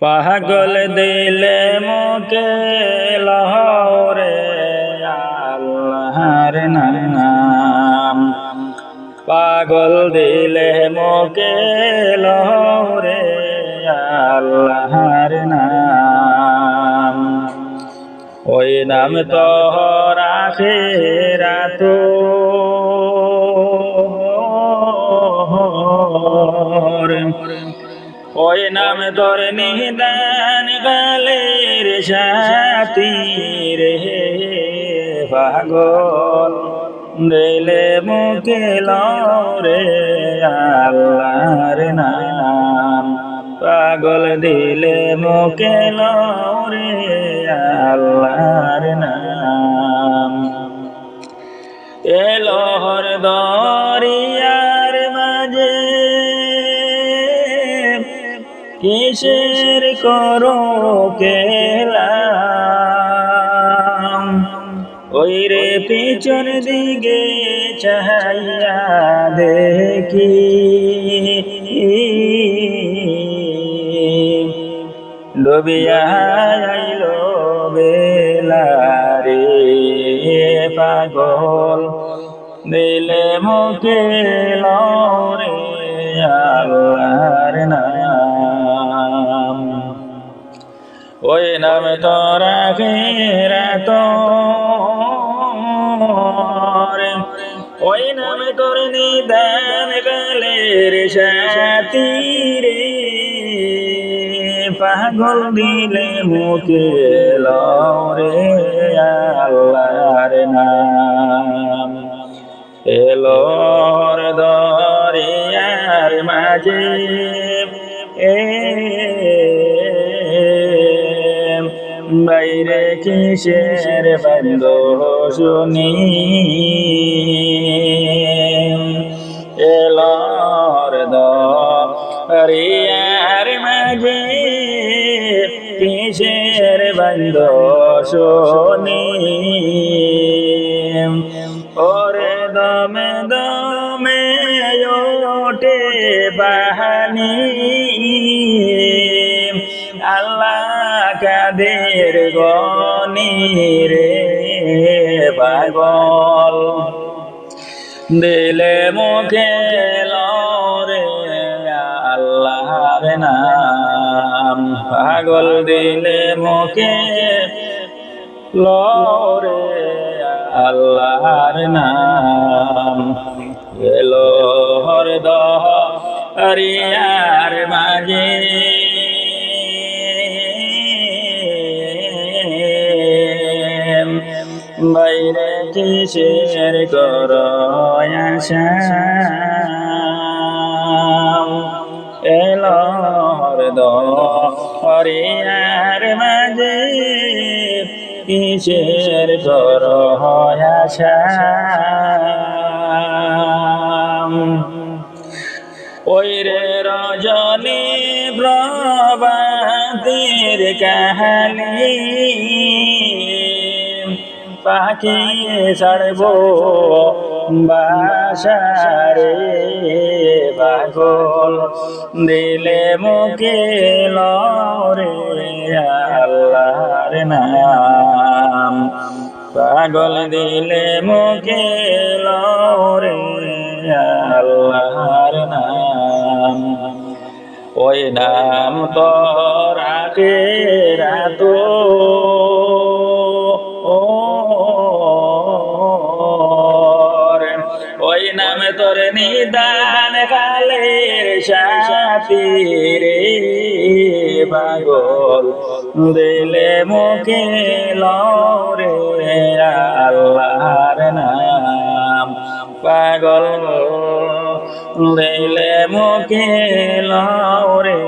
পাগল দিলে মুকে লহরে আল্লাহর নাম। পাগল দিলে মুকে লহরে আল্লাহর নাম। ওই নাম তো আখিরাত ওই নাম তোর নিদান গালের সাথী রে। পাগল দিলে মুকে লরে আল্লাহর নাম। পাগল দিলে মুকে লরে আল্লাহর নাম। এলোহর দরিয়ার মাঝে কিসের করো কেলাম। ওই রে পিছন দিকে চাহিয়া দেখি ডুবিয়া আইলো বেলা রে। পাগল দিলে মুকে লরে আল্লাহর নাম। ওই নাম তোর আখিরাত ওই নাম তোর নিদান গালের সাথী রে। পাগল দিলে মুকে লরে আল্লাহর নাম। এলোর দরিয়ার মাঝে বাইরে কিসের বন্ধ শুনি। এলোর দরিয়ার মাঝে কিসের বন্ধ শুনি। ওরে দমে দমে ওঠে বাহানি আল্লাহ কাদের গনি রে। পাগল দিলে মুকে লরে আল্লাহর নাম। পাগল দিলে মুকে লরে আল্লাহর নাম। এলোহর দরিয়ার মাঝে বাইরে কিসের করো আশা। এলোহর দরিয়ার মাঝে কিসের করো আশা। ওই রে রজনী প্রভাতের কাহালি পাখি ছাড়বো বাসারে। পাগল দিলে মুকে লরে আল্লাহর নাম। পাগল দিলে মুকে লরে আল্লাহর নাম। ওই নাম তো আখিরাত ওই নাম তোর নিদান কালের সাথী রে। পাগল দিলে মুকে লরে আল্লাহর নাম। পাগল দিলে মুকে লরে